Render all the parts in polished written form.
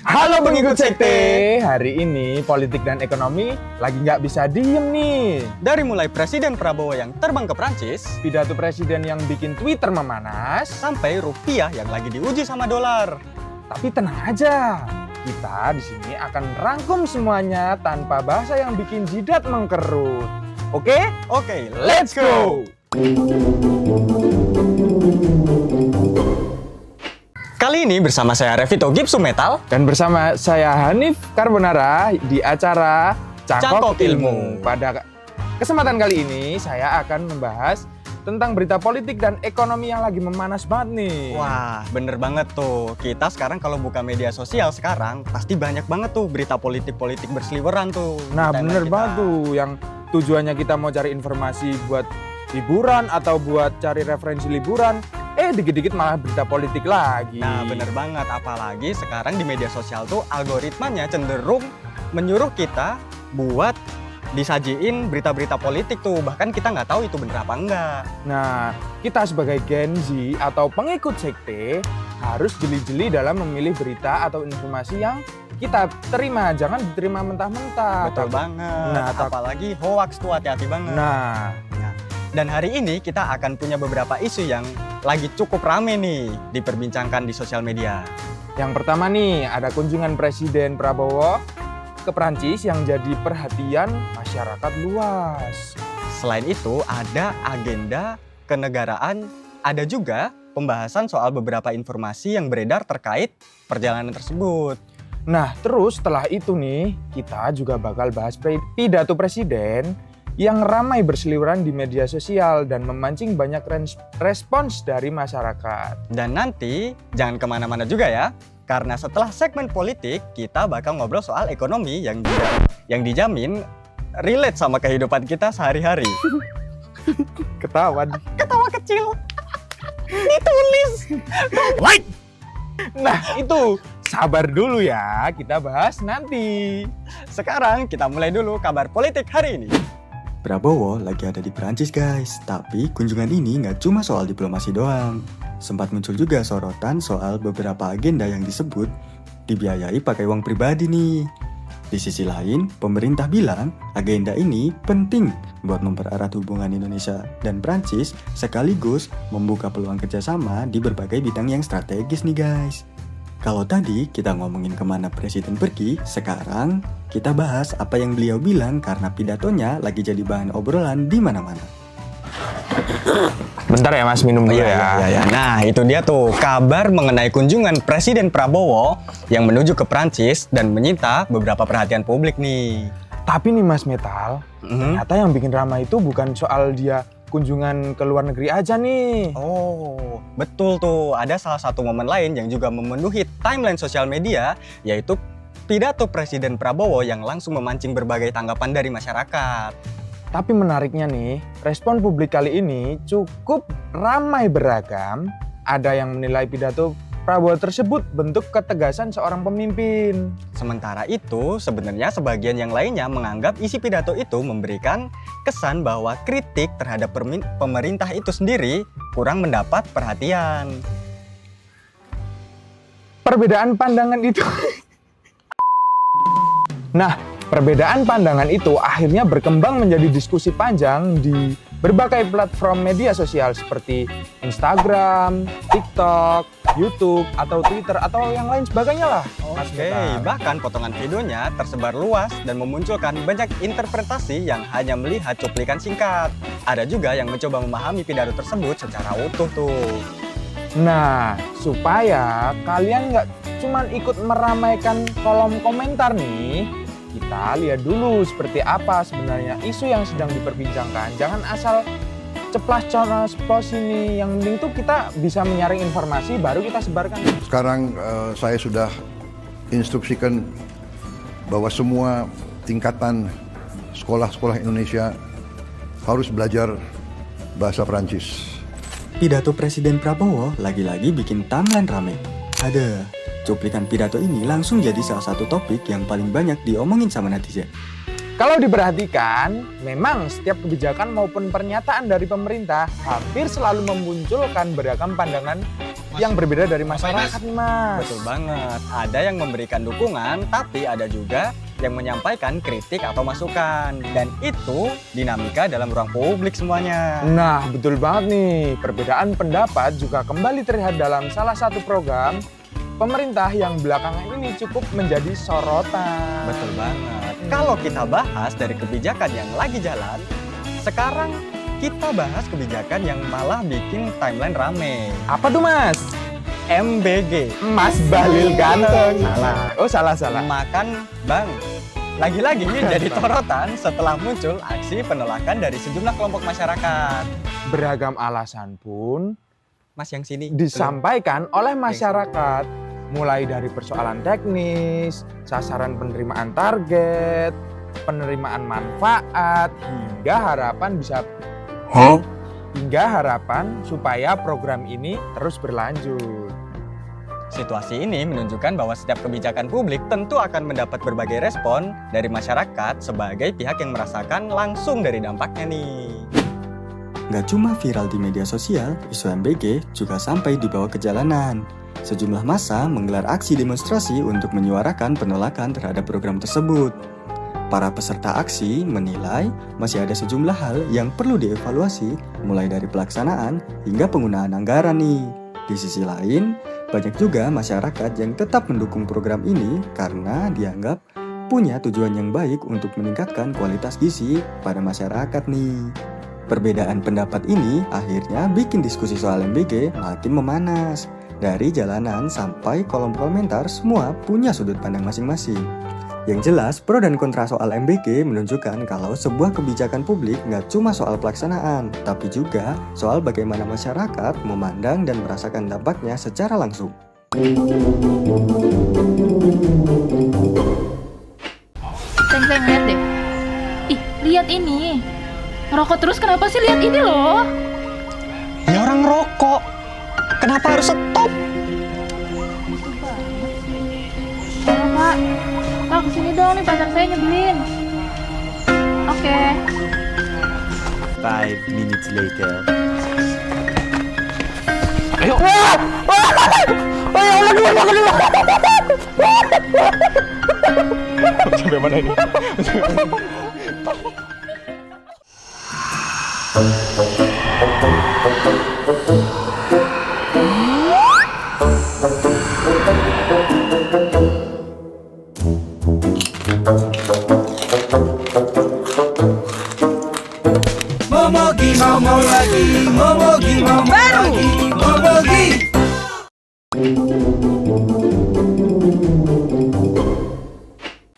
Halo pengikut sekte, hari ini politik dan ekonomi lagi nggak bisa diem nih. Dari mulai Presiden Prabowo yang terbang ke Prancis, Pidato presiden yang bikin Twitter memanas, sampai rupiah yang lagi diuji sama dolar. tapi tenang aja, kita di sini akan rangkum semuanya tanpa bahasa yang bikin jidat mengkerut. Oke? Oke, Let's go! Kali ini bersama saya Revito Gipsum Metal Dan bersama saya Hanif Carbonara di acara Cangkok Cangkok Ilmu. Ilmu. Pada kesempatan kali ini saya akan membahas tentang berita politik dan ekonomi yang lagi memanas banget nih. Wah, bener banget tuh. Kita sekarang kalau buka media sosial sekarang, pasti banyak banget tuh berita politik-politik berseliweran tuh. Nah di timeline bener kita. banget tuh, yang tujuannya kita mau cari informasi buat hiburan atau buat cari referensi liburan, dikit-dikit malah berita politik lagi. Nah, bener banget. Apalagi sekarang di media sosial tuh algoritmanya cenderung menyuruh kita buat disajiin berita-berita politik tuh. Bahkan kita nggak tahu itu bener apa enggak. Nah, kita sebagai Gen Z atau pengikut sekte harus jeli-jeli dalam memilih berita atau informasi yang kita terima. Jangan diterima mentah-mentah. Betul banget. Nah, apalagi hoax tuh hati-hati banget. Nah, Dan hari ini kita akan punya beberapa isu yang lagi cukup rame nih diperbincangkan di sosial media. yang pertama nih ada kunjungan Presiden Prabowo ke Prancis yang jadi perhatian masyarakat luas. Selain itu ada agenda kenegaraan, ada juga pembahasan soal beberapa informasi yang beredar terkait perjalanan tersebut. Nah, terus setelah itu nih, kita juga bakal bahas pidato presiden yang ramai berseliweran di media sosial dan memancing banyak respons dari masyarakat. Dan nanti jangan kemana-mana juga ya, karena setelah segmen politik kita bakal ngobrol soal ekonomi yang dijamin relate sama kehidupan kita sehari-hari. Ketawa. Ketawa kecil ditulis. Nah, itu sabar dulu ya, kita bahas nanti. Sekarang kita mulai dulu kabar politik hari ini. Prabowo lagi ada di Perancis guys, tapi kunjungan ini nggak cuma soal diplomasi doang. Sempat muncul juga sorotan soal beberapa agenda yang disebut dibiayai pakai uang pribadi nih. Di sisi lain, pemerintah bilang agenda ini penting buat mempererat hubungan Indonesia dan Perancis sekaligus membuka peluang kerjasama di berbagai bidang yang strategis nih guys. Kalau tadi kita ngomongin kemana presiden pergi, sekarang kita bahas apa yang beliau bilang karena pidatonya lagi jadi bahan obrolan di mana-mana. Bentar ya Mas, minum dulu Ya. Nah, itu dia tuh kabar mengenai kunjungan Presiden Prabowo yang menuju ke Prancis dan menyita beberapa perhatian publik nih. Tapi nih Mas Metal, ternyata yang bikin ramai itu bukan soal dia kunjungan ke luar negeri aja nih. Oh, betul tuh. Ada salah satu momen lain yang juga memenuhi timeline sosial media, yaitu pidato Presiden Prabowo yang langsung memancing berbagai tanggapan dari masyarakat. Tapi menariknya nih, respon publik kali ini cukup ramai beragam. Ada yang menilai pidato Prabowo tersebut bentuk ketegasan seorang pemimpin. Sementara itu, sebenarnya sebagian yang lainnya menganggap isi pidato itu memberikan kesan bahwa kritik terhadap pemerintah itu sendiri kurang mendapat perhatian. Perbedaan pandangan itu... Nah, perbedaan pandangan itu akhirnya berkembang menjadi diskusi panjang di berbagai platform media sosial seperti Instagram, TikTok, YouTube, atau Twitter, atau yang lain sebagainya lah. Oke, bahkan potongan videonya tersebar luas dan memunculkan banyak interpretasi yang hanya melihat cuplikan singkat. Ada juga yang mencoba memahami pidato tersebut secara utuh tuh. Nah, supaya kalian nggak cuman ikut meramaikan kolom komentar nih, kita lihat dulu seperti apa sebenarnya isu yang sedang diperbincangkan. Jangan asal ceplas-ceplos ini. Yang penting tuh kita bisa menyaring informasi baru kita sebarkan. Sekarang saya sudah instruksikan bahwa semua tingkatan sekolah-sekolah Indonesia harus belajar bahasa Perancis. Pidato Presiden Prabowo lagi-lagi bikin timeline rame. Ada, cuplikan pidato ini langsung jadi salah satu topik yang paling banyak diomongin sama netizen. Kalau diperhatikan, memang setiap kebijakan maupun pernyataan dari pemerintah hampir selalu memunculkan beragam pandangan yang berbeda dari masyarakat nih Mas. Betul banget. Ada yang memberikan dukungan, tapi ada juga yang menyampaikan kritik atau masukan. Dan itu dinamika dalam ruang publik semuanya. Nah, betul banget nih. Perbedaan pendapat juga kembali terlihat dalam salah satu program pemerintah yang belakangan ini cukup menjadi sorotan. Betul banget. Kalau kita bahas dari kebijakan yang lagi jalan, sekarang kita bahas kebijakan yang malah bikin timeline rame. Apa tuh Mas? MBG. Mas Bahlil ganteng. Salah. Oh, salah. Makan Bang. Lagi-lagi jadi sorotan setelah muncul aksi penolakan dari sejumlah kelompok masyarakat. Beragam alasan pun Mas yang sini. disampaikan oleh masyarakat, mulai dari persoalan teknis, sasaran penerimaan target, penerimaan manfaat, hingga harapan supaya program ini terus berlanjut. Situasi ini menunjukkan bahwa setiap kebijakan publik tentu akan mendapat berbagai respon dari masyarakat sebagai pihak yang merasakan langsung dari dampaknya nih. Gak cuma viral di media sosial, isu MBG juga sampai dibawa ke jalanan. Sejumlah massa menggelar aksi demonstrasi untuk menyuarakan penolakan terhadap program tersebut. Para peserta aksi menilai masih ada sejumlah hal yang perlu dievaluasi, mulai dari pelaksanaan hingga penggunaan anggaran nih. Di sisi lain, banyak juga masyarakat yang tetap mendukung program ini karena dianggap punya tujuan yang baik untuk meningkatkan kualitas gizi pada masyarakat nih. Perbedaan pendapat ini akhirnya bikin diskusi soal MBG makin memanas. Dari jalanan sampai kolom komentar semua punya sudut pandang masing-masing. Yang jelas, pro dan kontra soal MBG menunjukkan kalau sebuah kebijakan publik nggak cuma soal pelaksanaan, tapi juga soal bagaimana masyarakat memandang dan merasakan dampaknya secara langsung. Sayang lihat deh. Ih, lihat ini. Ngerokok terus kenapa sih? Lihat ini loh. Ya orang rokok. Kenapa harus stop? Pak. Pak, kesini dong nih pacar saya nyebelin. Oke. 5 minutes later. Ayo. Sampai mana ini?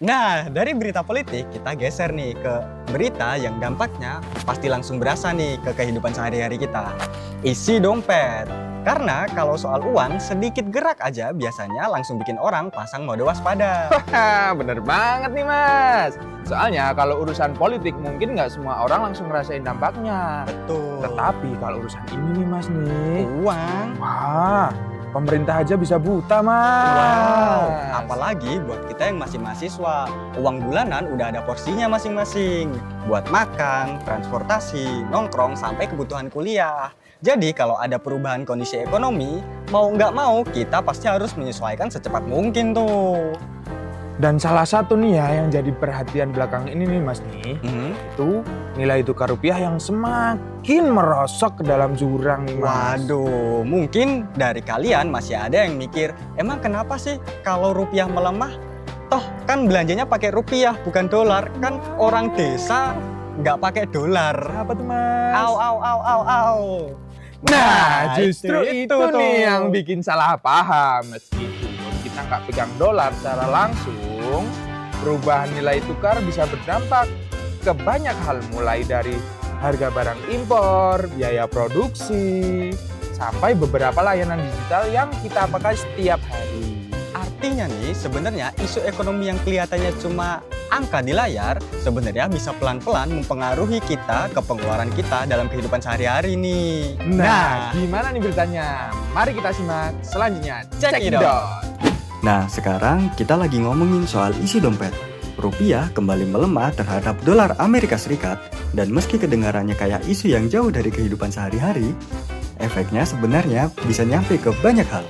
Nah, dari berita politik kita geser nih ke berita yang dampaknya pasti langsung berasa nih ke kehidupan sehari-hari kita. Isi dompet. Karena kalau soal uang, sedikit gerak aja biasanya langsung bikin orang pasang mode waspada. Bener banget nih Mas. Soalnya kalau urusan politik mungkin nggak semua orang langsung ngerasain dampaknya. Betul. Tetapi kalau urusan ini nih Mas nih, Uang. wah, pemerintah aja bisa buta Mas. Wow, apalagi buat kita yang masih mahasiswa, uang bulanan udah ada porsinya masing-masing. Buat makan, transportasi, nongkrong, sampai kebutuhan kuliah. Jadi kalau ada perubahan kondisi ekonomi, mau nggak mau kita pasti harus menyesuaikan secepat mungkin tuh. Dan salah satu nih ya yang jadi perhatian belakang ini nih Mas nih, itu nilai tukar rupiah yang semakin merosok ke dalam jurang nih Mas. Waduh, mungkin dari kalian masih ada yang mikir, emang kenapa sih kalau rupiah melemah? Toh kan belanjanya pakai rupiah bukan dolar, kan orang desa nggak pakai dolar. Apa tuh Mas? Au. Nah, justru itu tuh. nih yang bikin salah paham. Meskipun kita nggak pegang dolar secara langsung, perubahan nilai tukar bisa berdampak ke banyak hal, mulai dari harga barang impor, biaya produksi, sampai beberapa layanan digital yang kita pakai setiap hari. Artinya nih, sebenarnya isu ekonomi yang kelihatannya cuma angka di layar, sebenarnya bisa pelan-pelan mempengaruhi kita ke pengeluaran kita dalam kehidupan sehari-hari nih. Nah, gimana nih beritanya? Mari kita simak selanjutnya. Check it out. Nah, sekarang kita lagi ngomongin soal isi dompet. Rupiah kembali melemah terhadap dolar Amerika Serikat, dan meski kedengarannya kayak isu yang jauh dari kehidupan sehari-hari, Efeknya sebenarnya bisa nyampe ke banyak hal.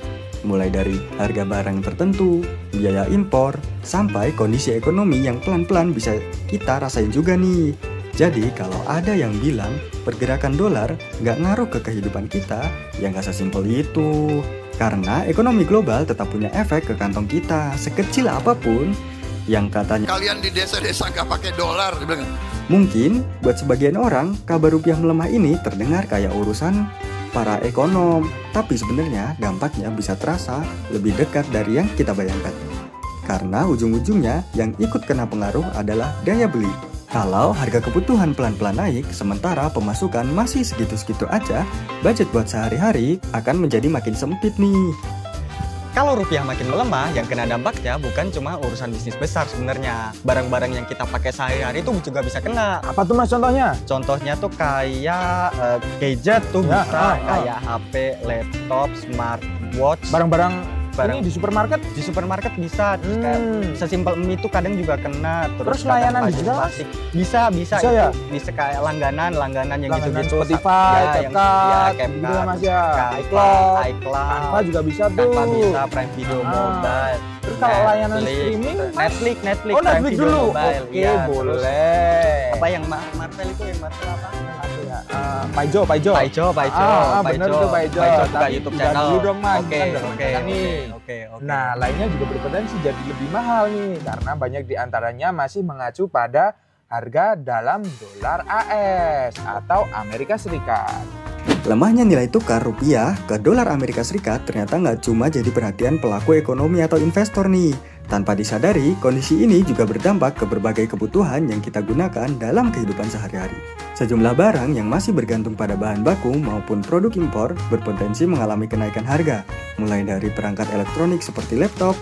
Mulai dari harga barang tertentu, biaya impor, sampai kondisi ekonomi yang pelan-pelan bisa kita rasain juga nih. Jadi kalau ada yang bilang pergerakan dolar nggak ngaruh ke kehidupan kita, ya nggak sesimpel itu. Karena ekonomi global tetap punya efek ke kantong kita, sekecil apapun yang katanya Kalian di desa-desa nggak pakai dolar, dia bilang. mungkin buat sebagian orang kabar rupiah melemah ini terdengar kayak urusan para ekonom, tapi sebenarnya dampaknya bisa terasa lebih dekat dari yang kita bayangkan. Karena ujung-ujungnya yang ikut kena pengaruh adalah daya beli. Kalau harga kebutuhan pelan-pelan naik, sementara pemasukan masih segitu-segitu aja, budget buat sehari-hari akan menjadi makin sempit nih. Kalau rupiah makin melemah, yang kena dampaknya bukan cuma urusan bisnis besar sebenarnya. Barang-barang yang kita pakai sehari-hari itu juga bisa kena. Apa tuh Mas contohnya? Contohnya tuh kayak gadget tuh Ya, bisa, kayak HP, laptop, smartwatch. Barang-barang Barang- ini di supermarket. Di supermarket bisa, terus kayak sesimpel mie itu kadang juga kena. Terus kadang layanan baju digital? plastik. Bisa Bisa itu. ya? Bisa kayak langganan yang Langganan gitu-gitu. Spotify, yang CapCut, CapCut, gitu ya, Mas, ya. iCloud, Canva juga bisa tuh. Canva bisa, Prime Video Ah. Mobile. Terus kalau layanan streaming, Mas? Netflix, Oh, Prime Netflix Video dulu. Mobile. Oke, Iya, terus boleh. apa yang Marvel itu yang Marvel apa? Paijo. Paijo. Bener tuh Paijo. buka Tapi YouTube jangan channel. dulu dong, Mas. Oke, Kan udah oke, langganan nih. oke. Nah, lainnya juga berpotensi jadi lebih mahal nih, karena banyak di antaranya masih mengacu pada harga dalam dolar AS atau Amerika Serikat. Lemahnya nilai tukar rupiah ke dolar Amerika Serikat ternyata nggak cuma jadi perhatian pelaku ekonomi atau investor nih. Tanpa disadari, kondisi ini juga berdampak ke berbagai kebutuhan yang kita gunakan dalam kehidupan sehari-hari. Sejumlah barang yang masih bergantung pada bahan baku maupun produk impor berpotensi mengalami kenaikan harga, mulai dari perangkat elektronik seperti laptop,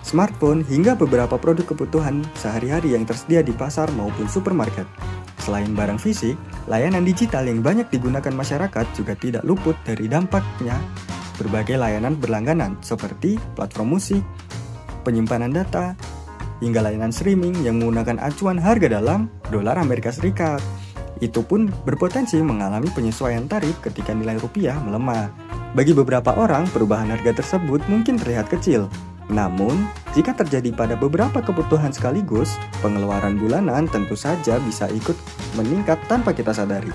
smartphone, hingga beberapa produk kebutuhan sehari-hari yang tersedia di pasar maupun supermarket. Selain barang fisik, layanan digital yang banyak digunakan masyarakat juga tidak luput dari dampaknya. Berbagai layanan berlangganan seperti platform musik, penyimpanan data, hingga layanan streaming yang menggunakan acuan harga dalam dolar Amerika Serikat. Itu pun berpotensi mengalami penyesuaian tarif ketika nilai rupiah melemah. Bagi beberapa orang, perubahan harga tersebut mungkin terlihat kecil. Namun, jika terjadi pada beberapa kebutuhan sekaligus, pengeluaran bulanan tentu saja bisa ikut meningkat tanpa kita sadari.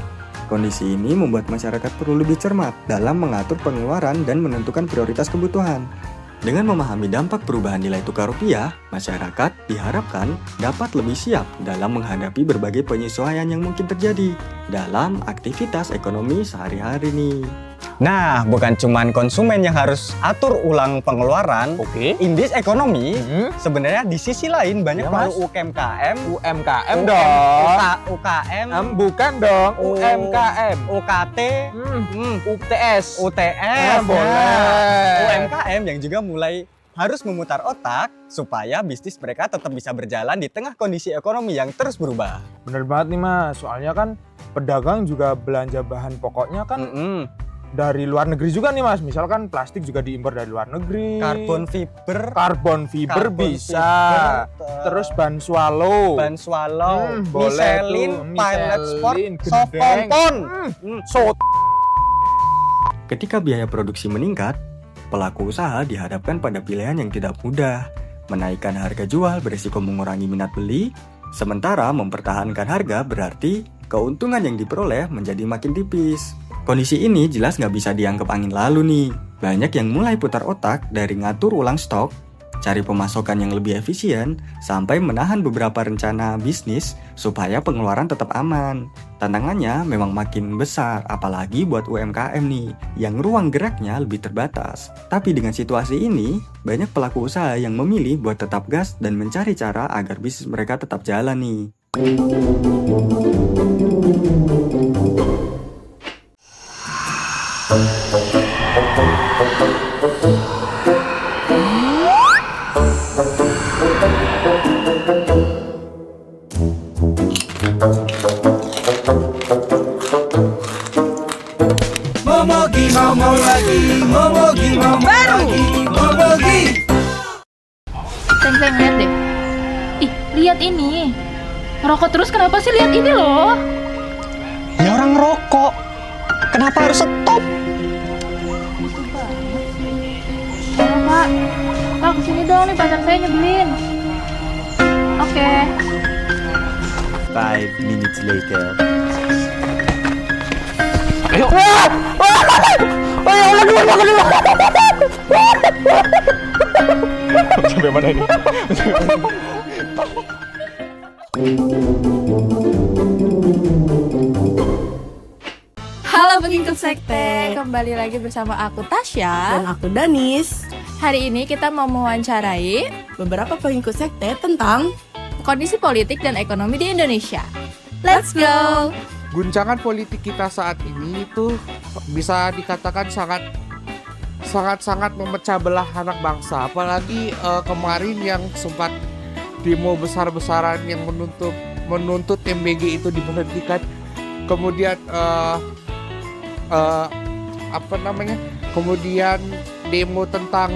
Kondisi ini membuat masyarakat perlu lebih cermat dalam mengatur pengeluaran dan menentukan prioritas kebutuhan. Dengan memahami dampak perubahan nilai tukar rupiah, masyarakat diharapkan dapat lebih siap dalam menghadapi berbagai penyesuaian yang mungkin terjadi dalam aktivitas ekonomi sehari-hari nih. Nah, bukan cuman konsumen yang harus atur ulang pengeluaran. Oke. Indeks ekonomi, Hmm. sebenarnya di sisi lain banyak Iya, Mas. perlu UMKM, UMKM dong. UKM, Bukan dong, Oh. UMKM. UKT, UTS. UTS, boleh. UMKM yang juga mulai harus memutar otak supaya bisnis mereka tetap bisa berjalan di tengah kondisi ekonomi yang terus berubah. Bener banget nih Mas, soalnya kan pedagang juga belanja bahan pokoknya kan dari luar negeri juga nih Mas. Misalkan plastik juga diimpor dari luar negeri. Karbon fiber bisa. fiber, Terus ban swallow. ban swallow, boleh Michelin, tuh. Pilot Sport, Michelin, Soft gendeng. Pompon. So Ketika biaya produksi meningkat, pelaku usaha dihadapkan pada pilihan yang tidak mudah. Menaikkan harga jual berisiko mengurangi minat beli, sementara mempertahankan harga berarti keuntungan yang diperoleh menjadi makin tipis. Kondisi ini jelas nggak bisa dianggap angin lalu nih. Banyak yang mulai putar otak dari ngatur ulang stok, cari pemasokan yang lebih efisien, sampai menahan beberapa rencana bisnis supaya pengeluaran tetap aman. Tantangannya memang makin besar, apalagi buat UMKM nih, yang ruang geraknya lebih terbatas. Tapi dengan situasi ini, banyak pelaku usaha yang memilih buat tetap gas dan mencari cara agar bisnis mereka tetap jalan nih. Seng lihat deh. Ih, lihat ini. Ngerokok terus kenapa sih? Lihat ini loh. Ya orang rokok, kenapa harus stop? Kak. Kak, kesini dong nih pacar saya nyebelin. Oke. 5 minutes later. Ayo. Sampai mana ini? Halo pengikut sekte, kembali lagi bersama aku Tasya Dan aku Danis. Hari ini kita mau mewawancarai Beberapa pengikut sekte tentang kondisi politik dan ekonomi di Indonesia. Let's go! Guncangan politik kita saat ini itu bisa dikatakan sangat memecah belah anak bangsa. Apalagi kemarin yang sempat demo besar-besaran yang menuntut MBG itu diberhentikan. Kemudian kemudian demo tentang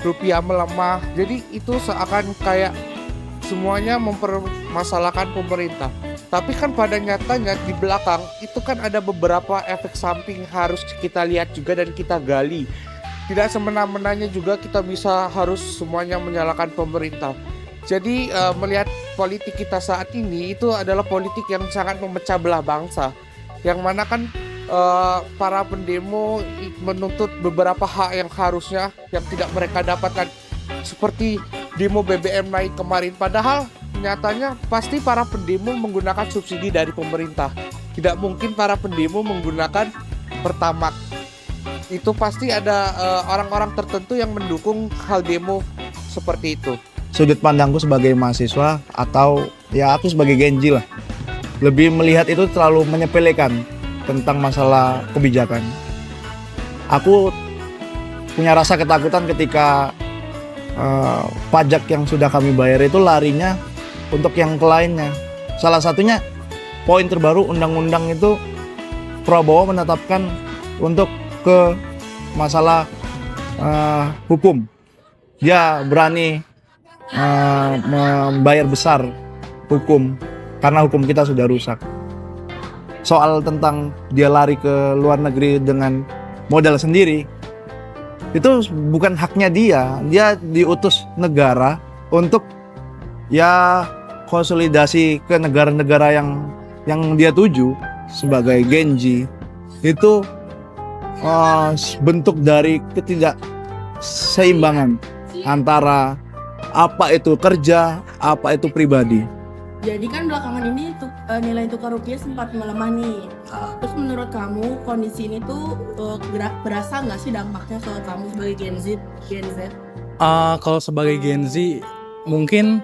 rupiah melemah. Jadi itu seakan kayak semuanya mempermasalahkan pemerintah. Tapi kan pada nyatanya di belakang itu kan ada beberapa efek samping harus kita lihat juga dan kita gali. Tidak semena-menanya juga kita bisa harus semuanya menyalahkan pemerintah. Jadi melihat politik kita saat ini itu adalah politik yang sangat memecah belah bangsa. Yang mana kan para pendemo menuntut beberapa hak yang harusnya yang tidak mereka dapatkan. Seperti demo BBM naik kemarin, padahal nyatanya pasti para pendemo menggunakan subsidi dari pemerintah. Tidak mungkin para pendemo menggunakan Pertamax. Itu pasti ada orang-orang tertentu yang mendukung hal demo seperti itu. Sudut pandangku sebagai mahasiswa atau ya aku sebagai Genji lah, lebih melihat itu terlalu menyepelekan tentang masalah kebijakan. Aku punya rasa ketakutan ketika pajak yang sudah kami bayar itu larinya untuk yang ke lainnya. Salah satunya poin terbaru undang-undang itu Prabowo menetapkan untuk ke masalah hukum. Dia berani membayar besar hukum karena hukum kita sudah rusak. Soal tentang dia lari ke luar negeri dengan modal sendiri, itu bukan haknya dia diutus negara untuk ya konsolidasi ke negara-negara yang dia tuju sebagai Genji. Itu bentuk dari ketidakseimbangan antara apa itu kerja, apa itu pribadi. Jadi kan belakangan ini nilai tukar rupiah sempat melemah nih. Terus menurut kamu kondisi ini tuh berasa nggak sih dampaknya soal kamu sebagai Gen Z? Kalau sebagai Gen Z mungkin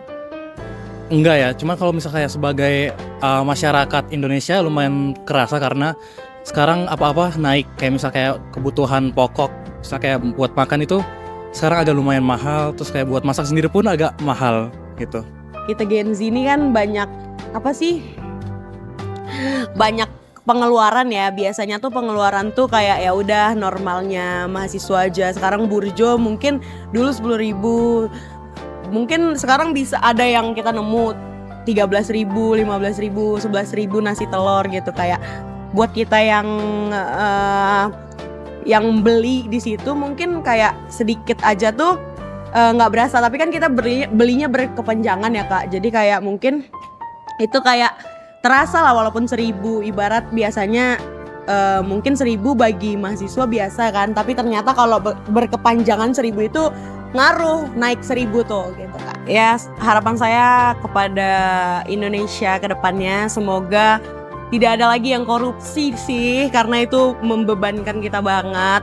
enggak ya. Cuma kalau misalnya kayak sebagai masyarakat Indonesia lumayan kerasa karena sekarang apa-apa naik. Kayak misalnya kayak kebutuhan pokok, misalnya kayak buat makan itu sekarang agak lumayan mahal. Terus kayak buat masak sendiri pun agak mahal gitu. Kita Gen Z ini kan banyak pengeluaran ya. Biasanya tuh pengeluaran tuh kayak ya udah normalnya mahasiswa aja. Sekarang burjo mungkin dulu 10.000, mungkin sekarang bisa ada yang kita nemu 13.000, 15.000, 11.000 nasi telur gitu. Kayak buat kita yang beli di situ mungkin kayak sedikit aja tuh nggak berasa, tapi kan kita belinya berkepanjangan ya Kak. Jadi kayak mungkin itu kayak terasa lah walaupun 1.000, ibarat biasanya mungkin 1.000 bagi mahasiswa biasa kan, tapi ternyata kalau berkepanjangan 1.000 itu ngaruh naik 1.000 tuh gitu Kak. Ya harapan saya kepada Indonesia ke depannya semoga tidak ada lagi yang korupsi sih, karena itu membebankan kita banget.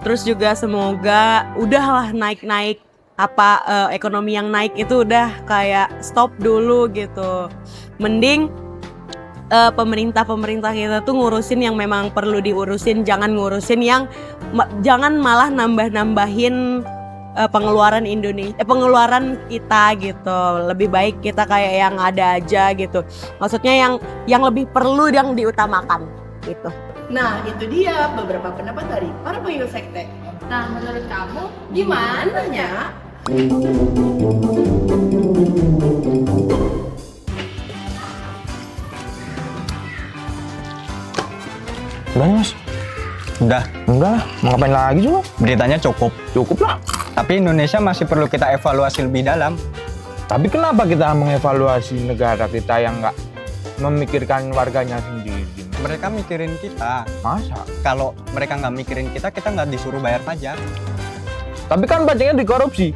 Terus juga semoga udahlah naik-naik ekonomi yang naik itu udah kayak stop dulu gitu. Mending pemerintah kita tuh ngurusin yang memang perlu diurusin, jangan ngurusin yang jangan malah nambah-nambahin pengeluaran pengeluaran kita gitu. Lebih baik kita kayak yang ada aja gitu. Maksudnya yang lebih perlu yang diutamakan gitu. Nah itu dia beberapa pendapat dari para pengikut sekte. Nah, menurut kamu Gimana ya? Udah nih, Mas. Udah, Enggak lah, mau ngapain lagi juga? beritanya cukup. Cukup lah. Tapi Indonesia masih perlu kita evaluasi lebih dalam. Tapi kenapa kita mengevaluasi negara kita yang nggak memikirkan warganya sendiri? Mereka mikirin kita. Masa? Kalau mereka nggak mikirin kita nggak disuruh bayar pajak. Tapi kan pajaknya dikorupsi.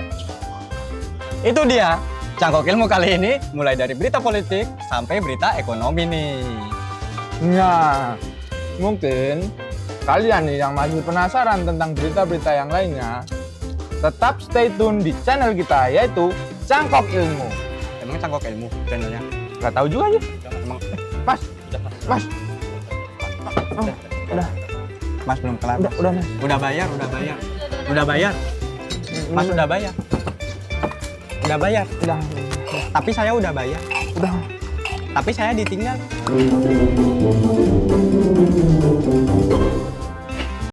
Itu dia. Cangkok Ilmu kali ini mulai dari berita politik sampai berita ekonomi nih. Nah, mungkin kalian nih yang masih penasaran tentang berita-berita yang lainnya, tetap stay tune di channel kita, yaitu Cangkok Ilmu. Emang Cangkok Ilmu channelnya? Gak tahu juga aja. Emang Mas, Mas. Udah. Mas belum kelar. Udah, Mas. Udah bayar. Mas udah bayar. Udah bayar. Udah. Tapi saya udah bayar. Udah. Tapi saya ditinggal.